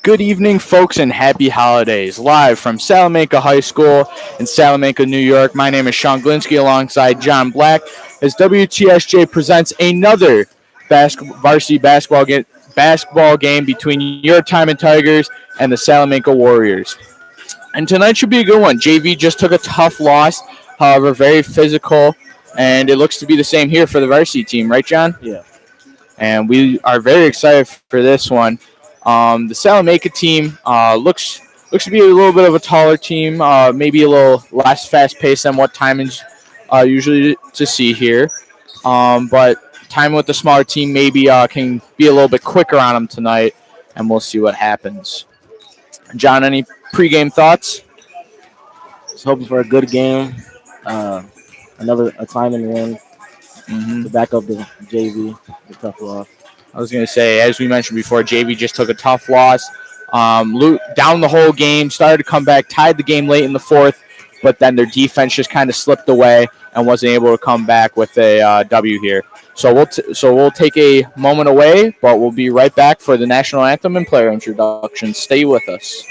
Good evening, folks, and happy holidays. Live from Salamanca High School in Salamanca, New York. My name is Sean Glinsky alongside John Black as WTSJ presents another varsity basketball game between your Timon Tigers and the Salamanca Warriors. And tonight should be a good one. JV just took a tough loss, however, very physical, and it looks to be the same here for the varsity team, right, John? Yeah. And we are very excited for this one. The Salamanca team looks to be a little bit of a taller team, maybe a little less fast paced than what Timon's usually to see here. But Timon with the smaller team maybe can be a little bit quicker on them tonight, and we'll see what happens. John, any pregame thoughts? Just hoping for a good game. Uh, another a time and win to back up the JV, the tough loss. I was going to say, as we mentioned before, JV just took a tough loss. Down the whole game, started to come back, tied the game late in the fourth, but then their defense just kind of slipped away and wasn't able to come back with a W here. So we'll take a moment away, but we'll be right back for the national anthem and player introduction. Stay with us.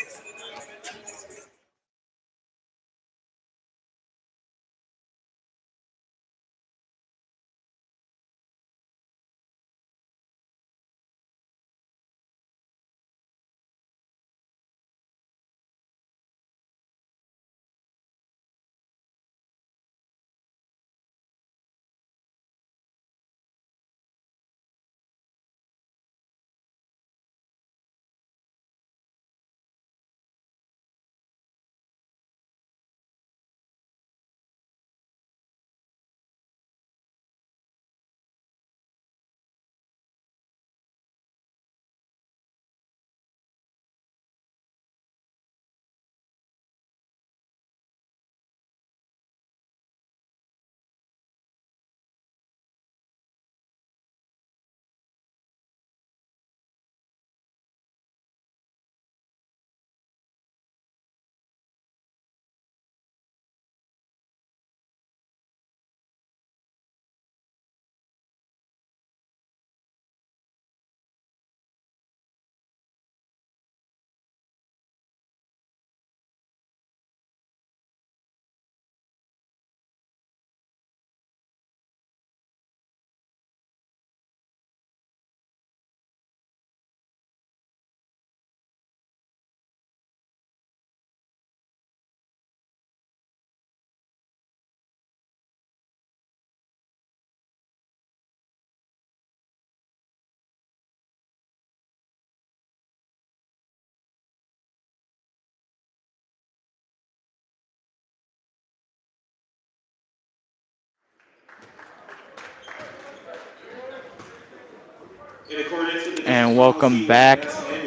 And welcome back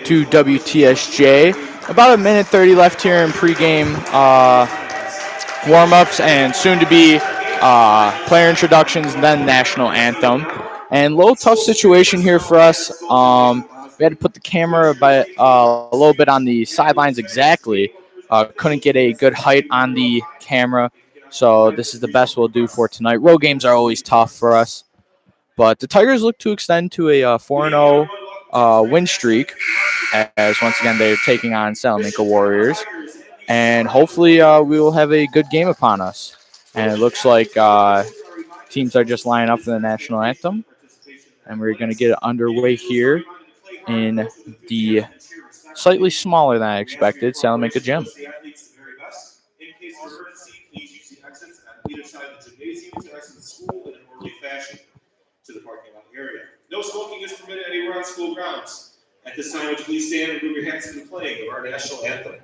to WTSJ. About a minute 30 left here in pregame warm-ups and soon to be player introductions and then national anthem. And a little tough situation here for us. We had to put the camera a little bit on the sidelines exactly. Couldn't get a good height on the camera. So this is the best we'll do for tonight. Road games are always tough for us. But the Tigers look to extend to a 4-0 win streak, as once again they're taking on Salamanca Warriors. And hopefully we will have a good game upon us. And it looks like teams are just lining up for the national anthem. And we're going to get it underway here in the slightly smaller than I expected Salamanca gym. To the parking lot area. No smoking is permitted anywhere on school grounds. At this time, would you please stand and move your hands to the playing of our national anthem.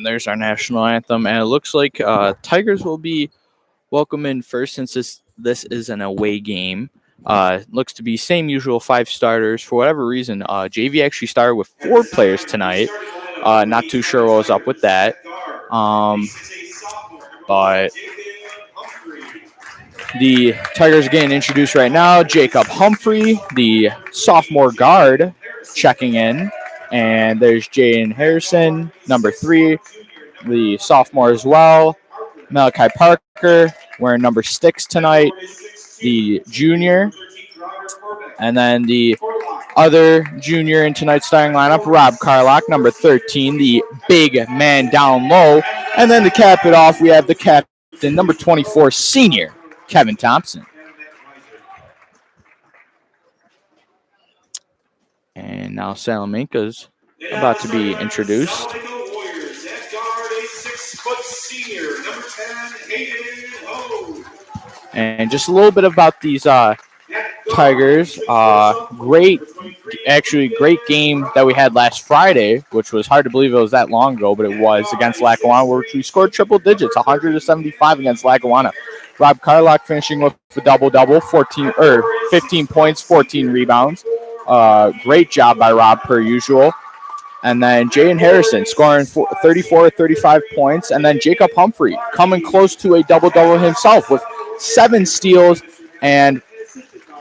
And there's our national anthem. And it looks like Tigers will be welcome in first since this is an away game. Looks to be same usual 5 starters. For whatever reason, JV actually started with 4 players tonight. Not too sure what was up with that. But the Tigers are getting introduced right now. Jacob Humphrey, the sophomore guard, checking in. And there's Jaden Harrison, number 3, the sophomore as well. Malachi Parker, wearing number 6 tonight, the junior. And then the other junior in tonight's starting lineup, Rob Carlock, number 13, the big man down low. And then to cap it off, we have the captain, number 24, senior, Kevin Thompson. And now Salamanca's about to be introduced. And just a little bit about these Tigers. Great game that we had last Friday, which was hard to believe it was that long ago, but it was against Lackawanna, where we scored triple digits, 175 against Lackawanna. Rob Carlock finishing with a double-double, 15 points, 14 rebounds. Great job by Rob, per usual. And then Jaden Harrison scoring 34 or 35 points. And then Jacob Humphrey coming close to a double-double himself with 7 steals and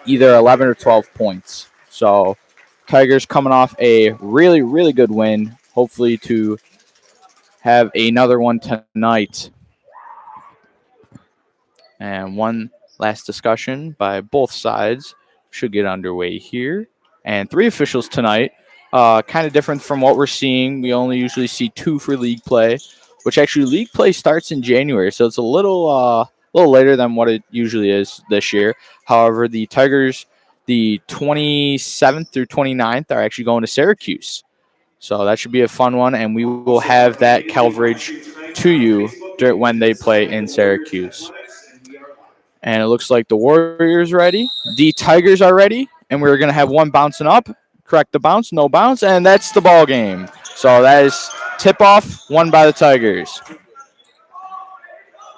either 11 or 12 points. So Tigers coming off a really, really good win. Hopefully to have another one tonight. And one last discussion by both sides should get underway here. And 3 officials tonight. Kind of different from what we're seeing. We only usually see 2 for league play, which actually league play starts in January. So it's a little later than what it usually is this year. However, the Tigers, the 27th through 29th, are actually going to Syracuse. So that should be a fun one, and we will have that coverage to you when they play in Syracuse. And it looks like the Warriors are ready. The Tigers are ready, and we're going to have one bouncing up. Correct the bounce, no bounce, and that's the ball game. So that is tip-off, won by the Tigers.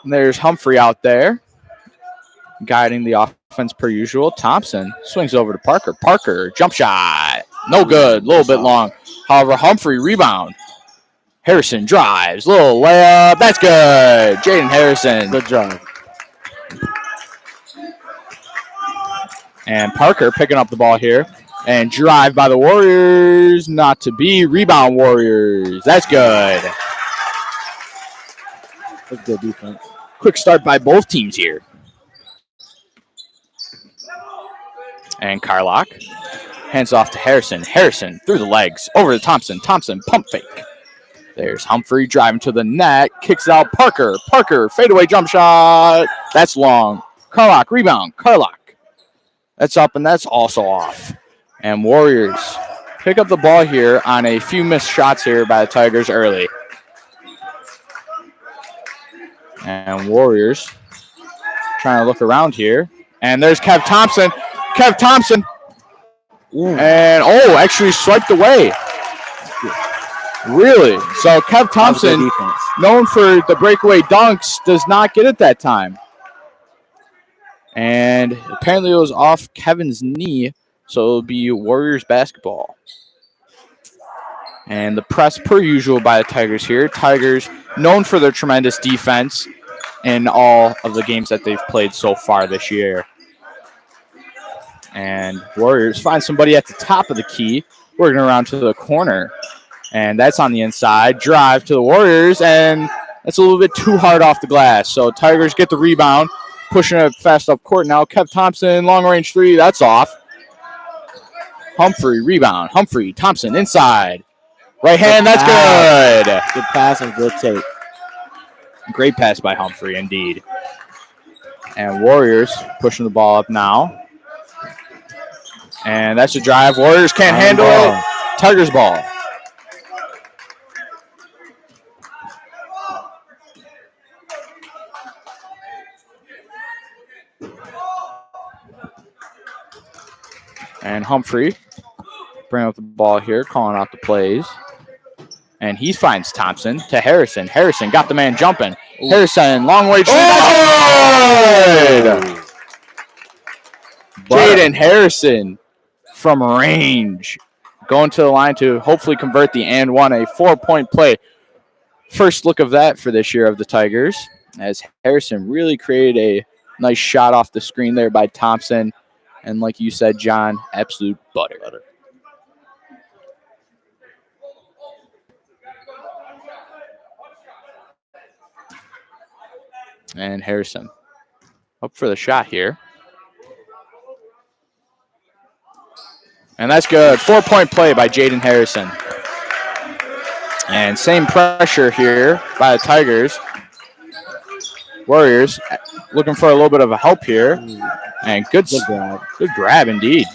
And there's Humphrey out there, guiding the offense per usual. Thompson swings over to Parker. Parker, jump shot. No good, a little bit long. However, Humphrey rebound. Harrison drives, little layup. That's good. Jaden Harrison. Good job. And Parker picking up the ball here. And drive by the Warriors, not to be. Rebound Warriors. That's good. That's good defense. Quick start by both teams here. And Carlock hands off to Harrison. Harrison through the legs, over to Thompson. Thompson, pump fake. There's Humphrey driving to the net, kicks out Parker. Parker, fadeaway jump shot. That's long. Carlock, rebound. Carlock. That's up, and that's also off. And Warriors pick up the ball here on a few missed shots here by the Tigers early. And Warriors trying to look around here. And there's Kev Thompson. Kev Thompson. Ooh. And, actually swiped away. Really? So Kev Thompson, known for the breakaway dunks, does not get it that time. And apparently it was off Kevin's knee. So it'll be Warriors basketball. And the press per usual by the Tigers here. Tigers known for their tremendous defense in all of the games that they've played so far this year. And Warriors find somebody at the top of the key, working around to the corner. And that's on the inside. Drive to the Warriors, and that's a little bit too hard off the glass. So Tigers get the rebound, pushing it fast up court now. Kev Thompson, long range 3, that's off. Humphrey, rebound. Humphrey, Thompson, inside. Right hand, that's good. Good pass and good take. Great pass by Humphrey, indeed. And Warriors pushing the ball up now. And that's a drive. Warriors can't handle it. Tigers ball. And Humphrey bringing up the ball here, calling out the plays. And he finds Thompson to Harrison. Harrison got the man jumping. Harrison, long range. Oh! Jaden Harrison from range. Going to the line to hopefully convert the and one, a 4-point play. First look of that for this year of the Tigers, as Harrison really created a nice shot off the screen there by Thompson. And like you said, John, absolute butter. And Harrison up for the shot here. And that's good. 4-point play by Jaden Harrison. And same pressure here by the Tigers. Warriors looking for a little bit of a help here. And good grab indeed.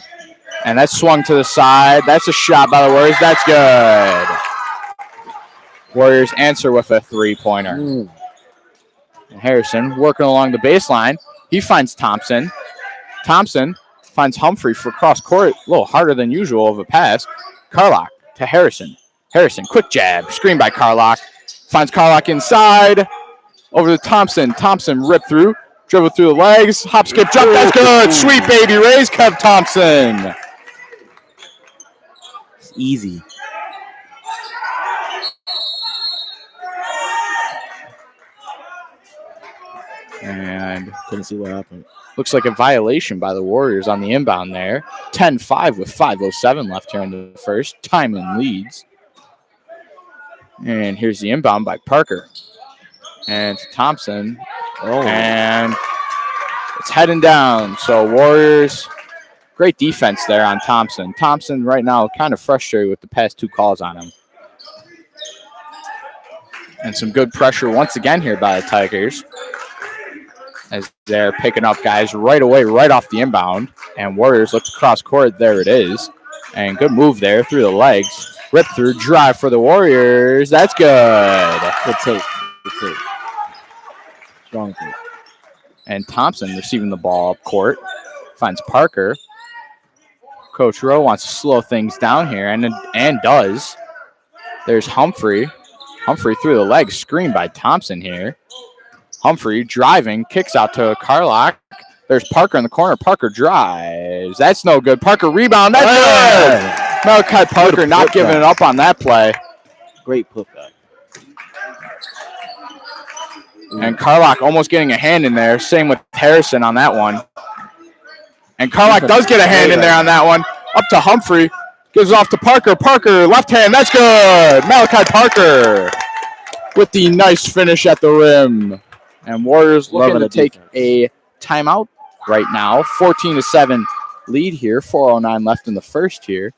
And that's swung to the side. That's a shot by the Warriors. That's good. Warriors answer with a 3-pointer. And Harrison working along the baseline. He finds Thompson. Thompson finds Humphrey for cross court. A little harder than usual of a pass. Carlock to Harrison. Harrison, quick jab. Screen by Carlock. Finds Carlock inside. Over to Thompson. Thompson ripped through. Dribble through the legs. Hop, skip, jump. That's good. Sweet baby raise, Kev Thompson. It's easy. And couldn't see what happened. Looks like a violation by the Warriors on the inbound there. 10-5 with 5:07 left here in the first. Timon leads. And here's the inbound by Parker. And Thompson. And it's heading down. So Warriors, great defense there on Thompson. Thompson right now kind of frustrated with the past 2 calls on him. And some good pressure once again here by the Tigers, as they're picking up guys right away, right off the inbound. And Warriors look to cross court. There it is. And good move there through the legs. Rip through, drive for the Warriors. That's good. Good take. Good take. Strong take. And Thompson receiving the ball up court. Finds Parker. Coach Rowe wants to slow things down here, and does. There's Humphrey. Humphrey through the legs. Screen by Thompson here. Humphrey driving, kicks out to Carlock. There's Parker in the corner. Parker drives. That's no good. Parker rebound. That's good. Malachi Parker not giving it up on that play. Great putback. And Carlock almost getting a hand in there. Same with Harrison on that one. And Carlock does get a hand in there on that one. Up to Humphrey. Gives it off to Parker. Parker, left hand. That's good. Malachi Parker with the nice finish at the rim. And Warriors looking to take a timeout right now. 14-7 lead here. 4:09 left in the first here.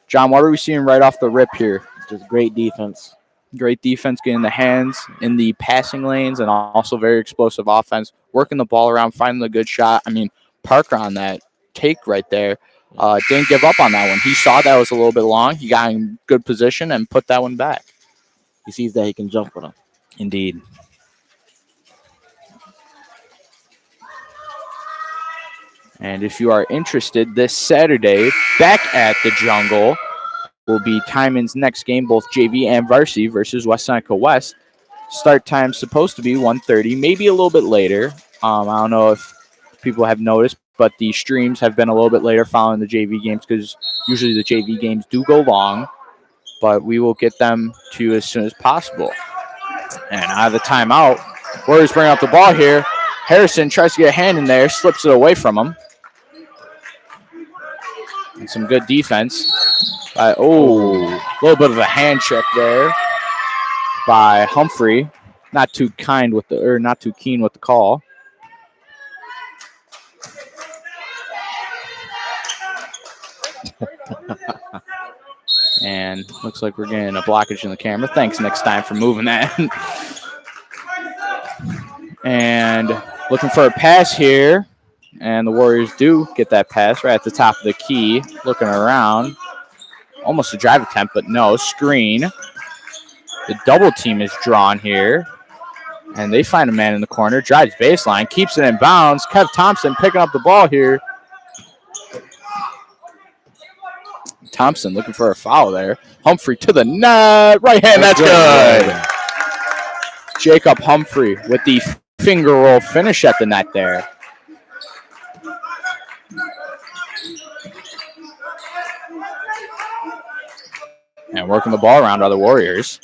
John, what are we seeing right off the rip here? Just great defense. Great defense, getting the hands in the passing lanes, and also very explosive offense. Working the ball around, finding the good shot. I mean, Parker on that take right there didn't give up on that one. He saw that was a little bit long. He got in good position and put that one back. He sees that he can jump with him. Indeed. And if you are interested, this Saturday, back at the Jungle, will be Timon's next game, both JV and varsity versus West Seneca West. Start time supposed to be 1:30, maybe a little bit later. I don't know if people have noticed, but the streams have been a little bit later following the JV games because usually the JV games do go long, but we will get them to you as soon as possible. And out of the timeout, Warriors bring out the ball here. Harrison tries to get a hand in there, slips it away from him. And some good defense. A little bit of a hand check there by Humphrey. Not too keen with the call. And looks like we're getting a blockage in the camera. Thanks, next time, for moving that. And looking for a pass here. And the Warriors do get that pass right at the top of the key. Looking around. Almost a drive attempt, but no. Screen. The double team is drawn here. And they find a man in the corner. Drives baseline. Keeps it in bounds. Kev Thompson picking up the ball here. Kev Thompson looking for a foul there. Humphrey to the net. Right hand, that's good. Jacob Humphrey with the finger roll finish at the net there. And working the ball around are the Warriors.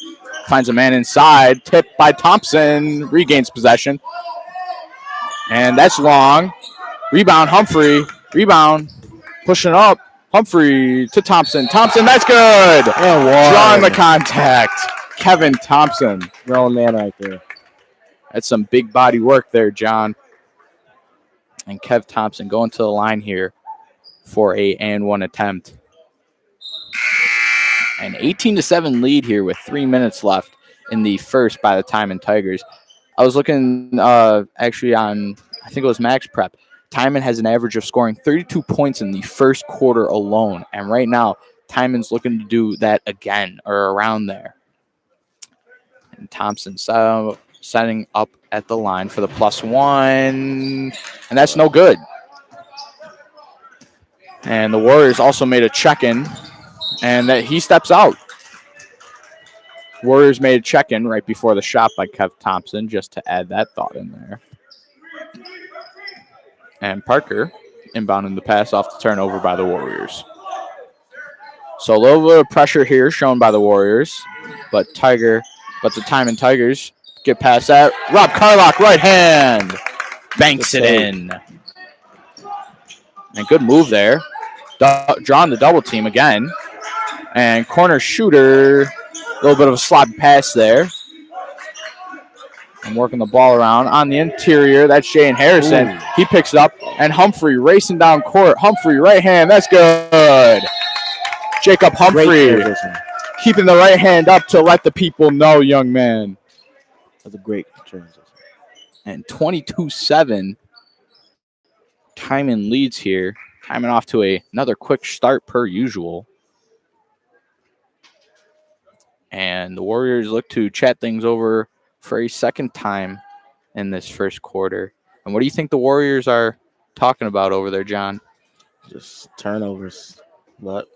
Finds a man inside. Tipped by Thompson. Regains possession. And that's long. Rebound, Humphrey. Rebound. Pushing up. Humphrey to Thompson. Thompson, that's good. Drawing the contact. Kevin Thompson. Grown man right there. That's some big body work there, John. And Kev Thompson going to the line here for a and one attempt. An 18-7 lead here with 3 minutes left in the first by the Timon Tigers. I was looking actually on, I think it was Max Prep. Timon has an average of scoring 32 points in the first quarter alone. And right now, Timon's looking to do that again or around there. And Thompson setting up at the line for the +1. And that's no good. And the Warriors also made a check-in. And that he steps out. Warriors made a check-in right before the shot by Kev Thompson, just to add that thought in there. And Parker inbounding the pass off the turnover by the Warriors. So a little bit of pressure here shown by the Warriors, but the Timon Tigers get past that. Rob Carlock, right hand, banks it in. And good move there. Drawing the double team again. And corner shooter, a little bit of a sloppy pass there. And working the ball around on the interior. That's Jay and Harrison. Ooh. He picks it up. And Humphrey racing down court. Humphrey, right hand. That's good. Jacob Humphrey keeping the right hand up to let the people know, young man. That's a great transition. And 22-7. Timon leads here. Timon off to another quick start per usual. And the Warriors look to chat things over for a second time in this first quarter. And what do you think the Warriors are talking about over there, John? Just turnovers. But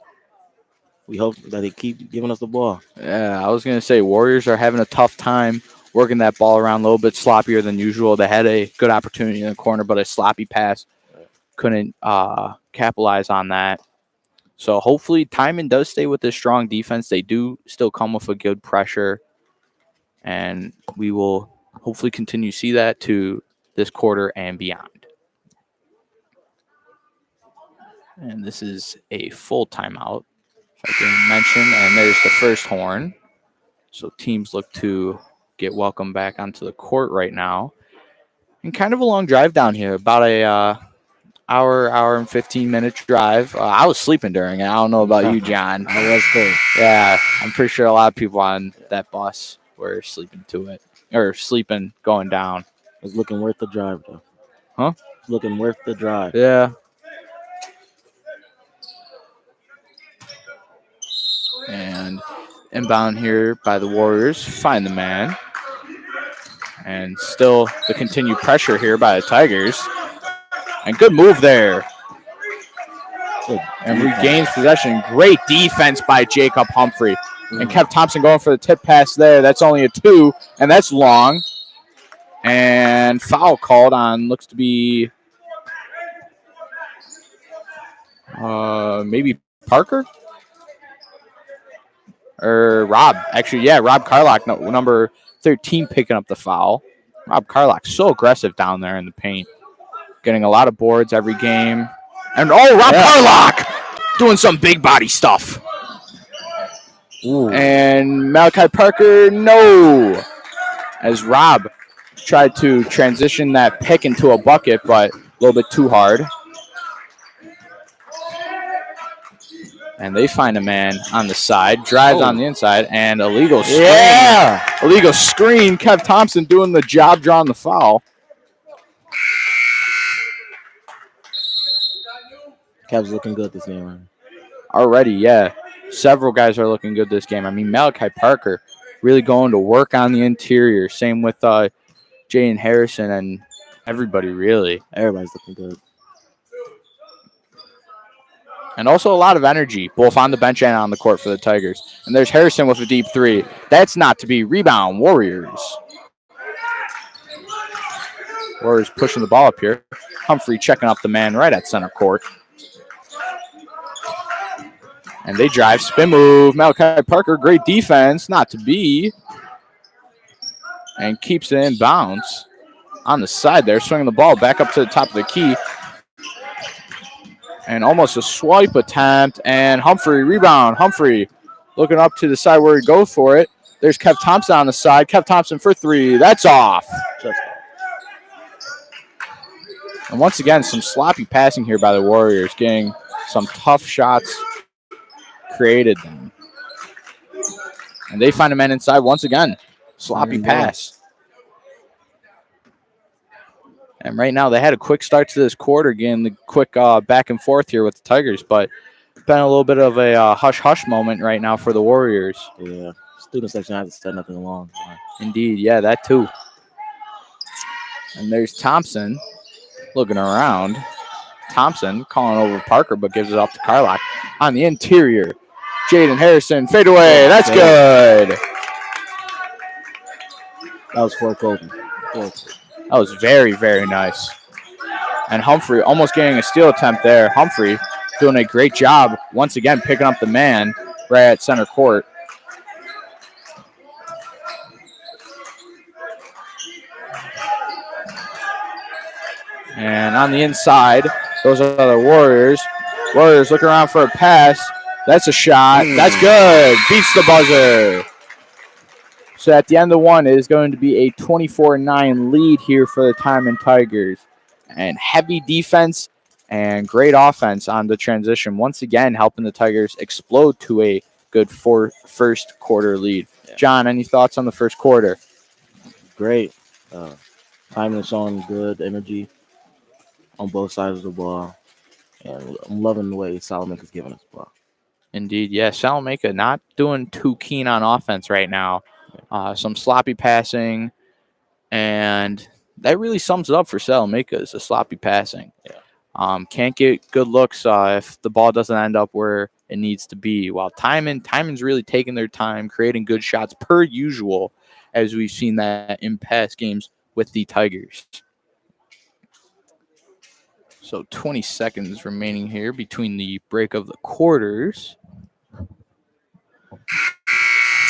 we hope that they keep giving us the ball. Yeah, I was going to say Warriors are having a tough time working that ball around a little bit sloppier than usual. They had a good opportunity in the corner, but a sloppy pass. Couldn't capitalize on that. So hopefully Timon does stay with this strong defense. They do still come with a good pressure. And we will hopefully continue to see that to this quarter and beyond. And this is a full timeout, if I can mention. And there's the first horn. So teams look to get welcome back onto the court right now. And kind of a long drive down here, about a hour and 15-minute drive. I was sleeping during it. I don't know about you, John. I was too. Yeah, I'm pretty sure a lot of people on that bus were sleeping to it. Or sleeping going down. It was looking worth the drive, though. Huh? It's looking worth the drive. Yeah. And inbound here by the Warriors. Find the man. And still the continued pressure here by the Tigers. And good move there. And regains possession. Great defense by Jacob Humphrey. And Kev Thompson going for the tip pass there. That's only a 2, and that's long. And foul called on, looks to be maybe Parker? Or Rob. Actually, yeah, Rob Carlock, number 13, picking up the foul. Rob Carlock, so aggressive down there in the paint. Getting a lot of boards every game. And, Rob Carlock doing some big body stuff. Ooh. And Malachi Parker, no. As Rob tried to transition that pick into a bucket, but a little bit too hard. And they find a man on the side, drives on the inside, and illegal screen. Yeah. Illegal screen. Kev Thompson doing the job, drawing the foul. Kev's looking good this game, man. Already, yeah. Several guys are looking good this game. I mean, Malachi Parker really going to work on the interior. Same with Jay and Harrison and everybody, really. Everybody's looking good. And also a lot of energy, both on the bench and on the court for the Tigers. And there's Harrison with a deep three. That's not to be. Rebound, Warriors. Warriors pushing the ball up here. Humphrey checking up the man right at center court. And they drive, spin move. Malachi Parker, great defense, not to be. And keeps it in bounds on the side there, swinging the ball back up to the top of the key. And almost a swipe attempt. And Humphrey, rebound. Humphrey looking up to the side where he goes for it. There's Kev Thompson on the side. Kev Thompson for three. That's off. And once again, some sloppy passing here by the Warriors, getting some tough shots created then. And they find a man inside once again. Sloppy pass. And right now they had a quick start to this quarter, getting the quick back and forth here with the Tigers, but it's been a little bit of a hush-hush moment right now for the Warriors. Yeah, student section hasn't said nothing along. Indeed, yeah, that too. And there's Thompson looking around. Thompson calling over Parker, but gives it up to Carlock. On the interior, Jaden Harrison, fade away. That's good. That was for Kobe. That was very, very nice. And Humphrey almost getting a steal attempt there. Humphrey doing a great job, once again, picking up the man right at center court. And on the inside, those are the Warriors. Warriors looking around for a pass. That's a shot. That's good. Beats the buzzer. So at the end of one, it is going to be a 24-9 lead here for the Timon Tigers. And heavy defense and great offense on the transition. Once again, helping the Tigers explode to a good first quarter lead. Yeah. John, any thoughts on the first quarter? Great. Timon is showing good energy on both sides of the ball. And I'm loving the way Salamanca is giving us the ball. Indeed, yeah. Salamanca not doing too keen on offense right now. Some sloppy passing, and that really sums it up for Salamanca is the sloppy passing. Yeah. Can't get good looks if the ball doesn't end up where it needs to be. While Timon's really taking their time, creating good shots per usual, as we've seen that in past games with the Tigers. So 20 seconds remaining here between the break of the quarters.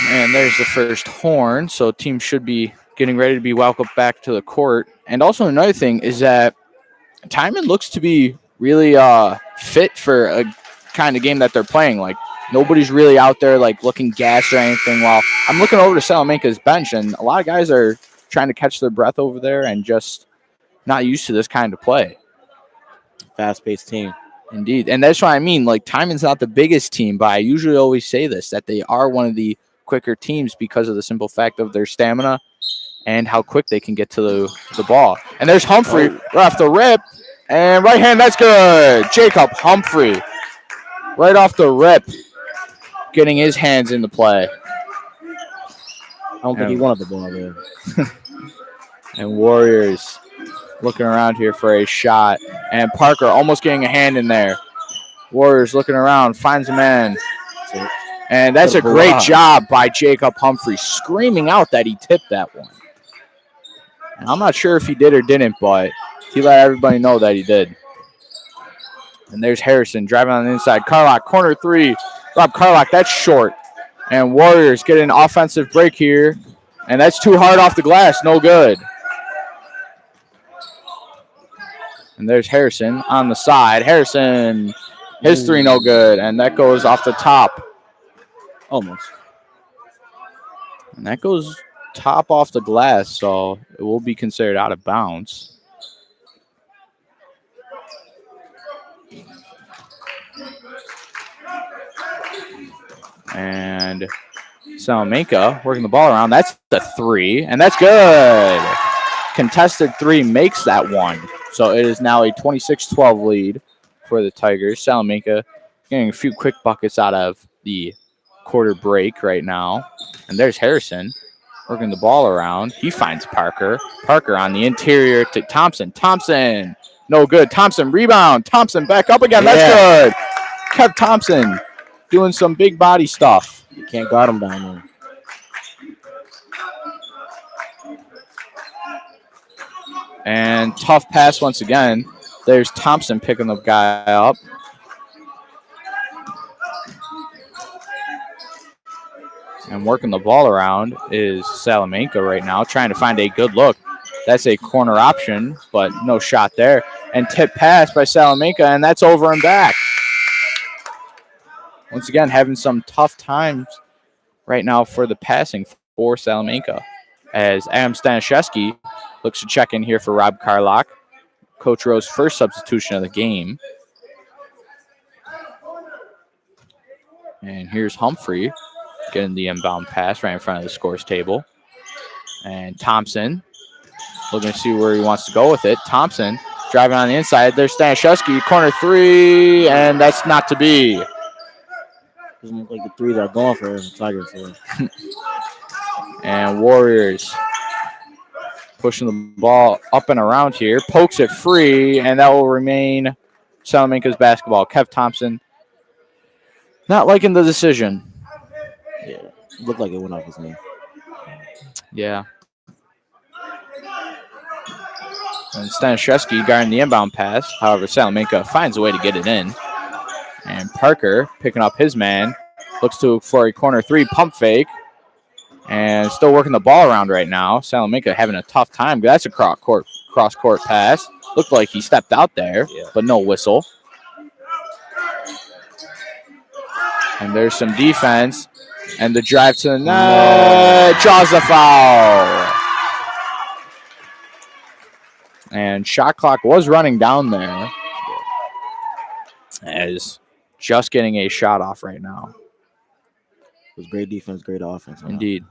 And there's the first horn. So teams should be getting ready to be welcomed back to the court. And also another thing is that Timon looks to be really fit for a kind of game that they're playing. Like, nobody's really out there like looking gassed or anything. While I'm looking over to Salamanca's bench, and a lot of guys are trying to catch their breath over there and just not used to this kind of play. Fast-paced team. Indeed. And that's what I mean. Like, Timon's not the biggest team, but I usually always say this, that they are one of the quicker teams because of the simple fact of their stamina and how quick they can get to the ball. And there's Humphrey right off the rip. And right hand, that's good. Jacob Humphrey right off the rip, getting his hands in the play. I don't think he wanted the ball there. And Warriors looking around here for a shot. And Parker almost getting a hand in there. Warriors looking around, finds a man. And that's a great job by Jacob Humphrey, screaming out that he tipped that one. And I'm not sure if he did or didn't, but he let everybody know that he did. And there's Harrison driving on the inside. Carlock, corner three. Rob Carlock, that's short. And Warriors get an offensive break here. And that's too hard off the glass, no good. And there's Harrison on the side. Harrison, his three no good. And that goes off the top. Almost. And that goes top off the glass, so it will be considered out of bounds. And Salamanca working the ball around. That's the three, and that's good. Contested three makes that one. So it is now a 26-12 lead for the Tigers. Salamanca getting a few quick buckets out of the quarter break right now. And there's Harrison working the ball around. He finds Parker. Parker on the interior to Thompson. Thompson, no good. Thompson, rebound. Thompson back up again. That's good. Kev Thompson doing some big body stuff. You can't guard him down there. And tough pass once again. There's Thompson picking the guy up. And working the ball around is Salamanca right now, trying to find a good look. That's a corner option, but no shot there. And tip pass by Salamanca, and that's over and back. Once again, having some tough times right now for the passing for Salamanca. As Adam Stanishevsky looks to check in here for Rob Carlock. Coach Rowe's first substitution of the game. And here's Humphrey getting the inbound pass right in front of the scores table. And Thompson looking to see where he wants to go with it. Thompson driving on the inside. There's Stanishevsky, corner three, and that's not to be. Doesn't look like the three that are going for the Tigers. So. And Warriors pushing the ball up and around here. Pokes it free, and that will remain Salamanca's basketball. Kev Thompson not liking the decision. Yeah, it looked like it went off his knee. Yeah. And Stanishevsky guarding the inbound pass. However, Salamanca finds a way to get it in. And Parker picking up his man. Looks to for a corner three pump fake. And still working the ball around right now. Salamanca having a tough time. That's a cross-court pass. Looked like he stepped out there, but no whistle. And there's some defense. And the drive to the net. Draws the foul. And shot clock was running down there. As just getting a shot off right now. It was great defense, great offense. Indeed.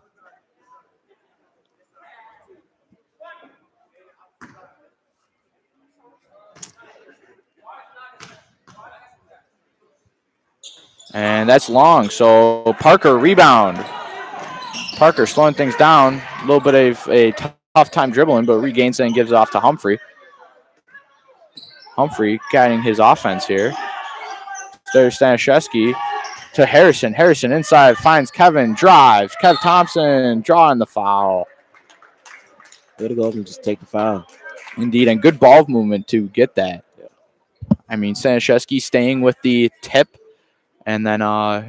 And that's long. So Parker rebound. Parker slowing things down. A little bit of a tough time dribbling, but regains it and gives it off to Humphrey. Humphrey guiding his offense here. There's Stanishevsky to Harrison. Harrison inside finds Kevin. Drives. Kev Thompson drawing the foul. Way to go up and just take the foul. Indeed, and good ball movement to get that. Yeah. I mean, Stanishevsky staying with the tip, and then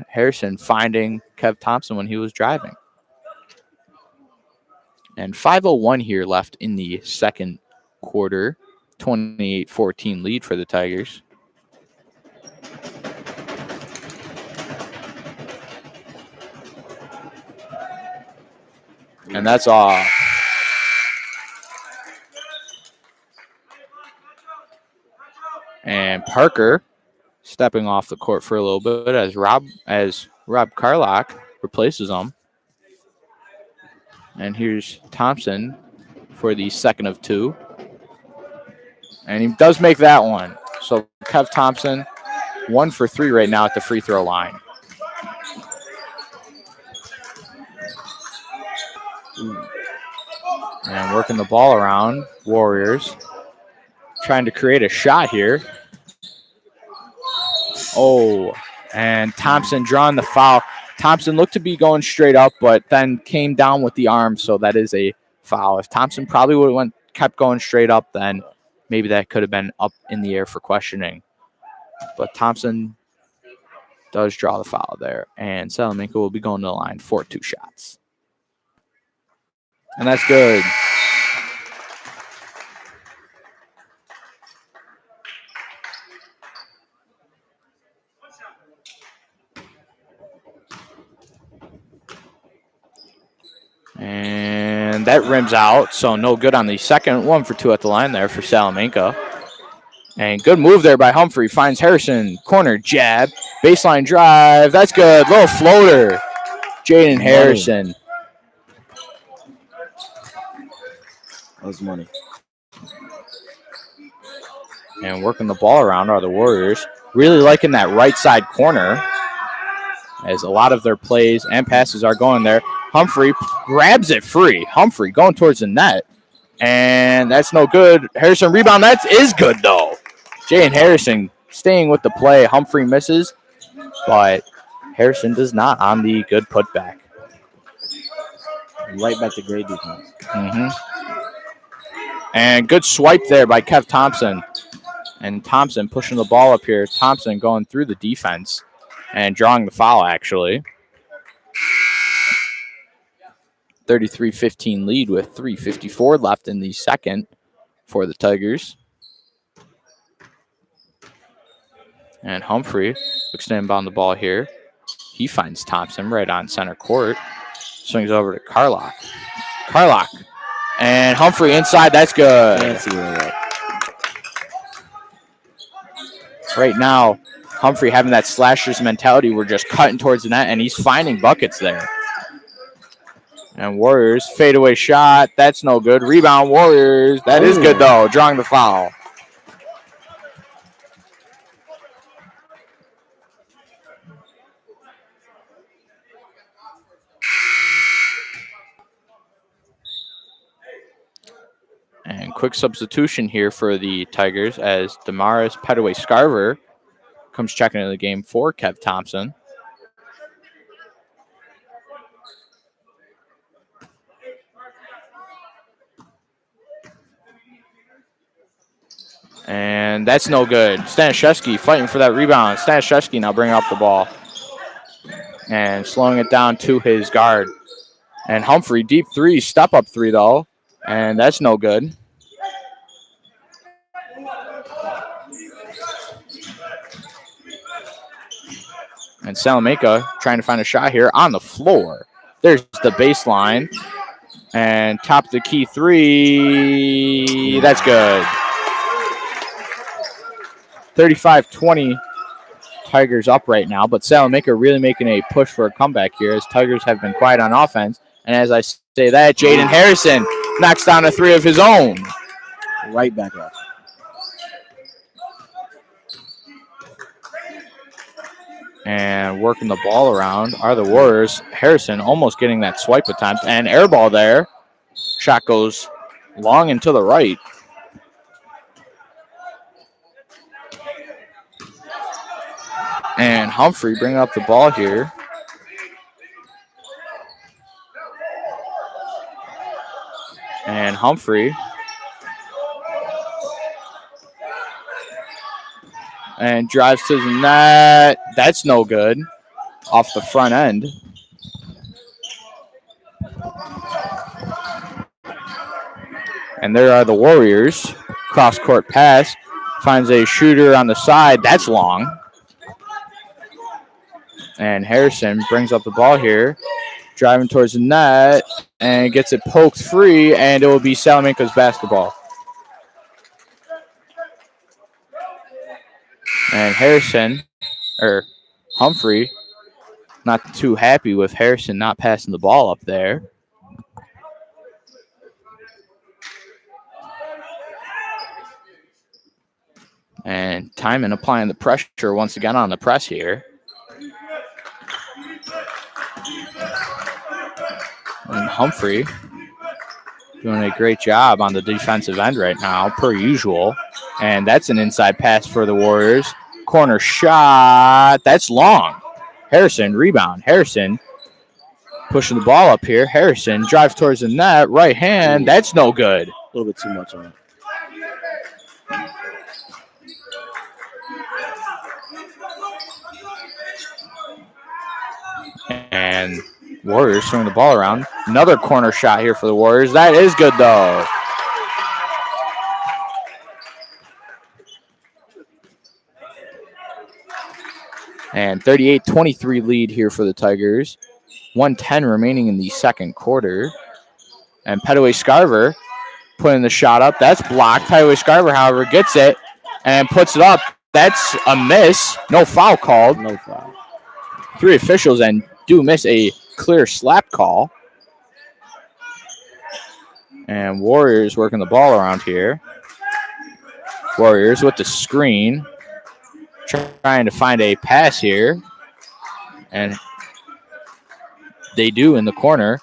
Harrison finding Kev Thompson when he was driving. And 5:01 here left in the second quarter. 28-14 lead for the Tigers. And that's off. And Parker stepping off the court for a little bit as Rob Carlock replaces him. And here's Thompson for the second of two. And he does make that one. So Kev Thompson, 1 for 3 right now at the free throw line. And working the ball around, Warriors trying to create a shot here. Oh, and Thompson drawing the foul. Thompson looked to be going straight up, but then came down with the arm, so that is a foul. If Thompson probably would have kept going straight up, then maybe that could have been up in the air for questioning. But Thompson does draw the foul there, and Salamanca will be going to the line for 2 shots. And that's good. And that rims out, so no good on the second. 1 for 2 at the line there for Salamanca. And good move there by Humphrey. Finds Harrison. Corner jab. Baseline drive. That's good. Little floater. Jaden Harrison. That was money. And working the ball around are the Warriors. Really liking that right side corner as a lot of their plays and passes are going there. Humphrey grabs it free. Humphrey going towards the net. And that's no good. Harrison rebound. That is good, though. Jaden Harrison staying with the play. Humphrey misses. but Harrison does not on the good putback. Right back to great defense. And good swipe there by Kev Thompson. And Thompson pushing the ball up here. Thompson going through the defense and drawing the foul, actually. 33-15 lead with 3:54 left in the second for the Tigers. And Humphrey looks to inbound the ball here. He finds Thompson right on center court. Swings over to Carlock. Carlock. And Humphrey inside. That's good. Fancy right. Right now, Humphrey having that slashers mentality. We're just cutting towards the net, and he's finding buckets there. And Warriors, fadeaway shot. That's no good. Rebound, Warriors. That is good, though, drawing the foul. And quick substitution here for the Tigers as Damaris Petaway-Scarver comes checking into the game for Kev Thompson. And that's no good. Stanishevsky fighting for that rebound. Stanishevsky now bringing up the ball. And slowing it down to his guard. And Humphrey, deep three, step-up three, though. And that's no good. And Salamanca trying to find a shot here on the floor. There's the baseline. And top of the key three. That's good. 35-20. Tigers up right now. But Salamanca really making a push for a comeback here as Tigers have been quiet on offense. And as I say that, Jaden Harrison knocks down a three of his own. Right back up. And working the ball around are the Warriors. Harrison almost getting that swipe attempt. And air ball there. Shot goes long and to the right. And Humphrey bringing up the ball here. And Humphrey. And drives to the net. That's no good. Off the front end. And there are the Warriors. Cross-court pass. Finds a shooter on the side. That's long. And Harrison brings up the ball here. Driving towards the net. And gets it poked free. And it will be Salamanca's basketball. And Humphrey, not too happy with Harrison not passing the ball up there. And Timon applying the pressure once again on the press here. And Humphrey doing a great job on the defensive end right now, per usual. And that's an inside pass for the Warriors. Corner shot. That's long. Harrison, rebound. Harrison pushing the ball up here. Harrison drives towards the net. Right hand. That's no good. A little bit too much on it. And Warriors swing the ball around. Another corner shot here for the Warriors. That is good, though. And 38-23 lead here for the Tigers. 1:10 remaining in the second quarter. And Petaway-Scarver putting the shot up. That's blocked. Petaway-Scarver, however, gets it and puts it up. That's a miss. No foul called. No foul. Three officials and do miss a clear slap call. And Warriors working the ball around here. Warriors with the screen. Trying to find a pass here. And they do in the corner.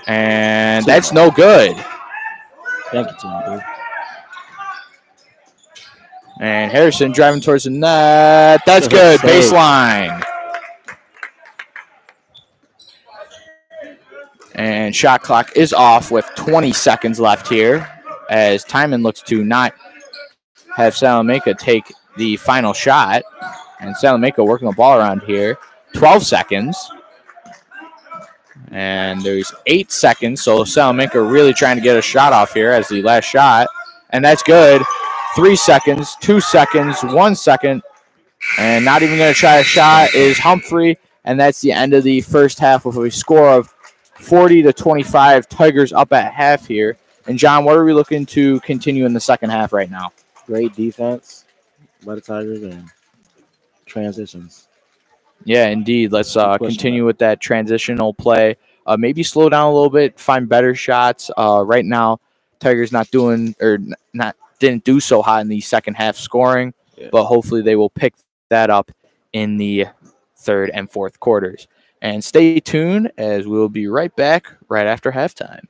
And that's no good. Thank you, Timon. And Harrison driving towards the net. That's good. Baseline. And shot clock is off with 20 seconds left here as Timon looks to not have Salamanca take the final shot. And Salamanca working the ball around here. 12 seconds. And there's 8 seconds. So Salamanca really trying to get a shot off here as the last shot. And that's good. 3 seconds, 2 seconds, 1 second. And not even going to try a shot is Humphrey. And that's the end of the first half with a score of 40-25. Tigers up at half here. And John, what are we looking to continue in the second half right now? Great defense by the Tigers and transitions. Yeah, indeed. Let's pushing continue it. with that transitional play. Maybe slow down a little bit, find better shots. Right now, Tigers not doing or not didn't do so hot in the second half scoring, Yeah. but hopefully they will pick that up in the third and fourth quarters. And stay tuned as we'll be right back right after halftime.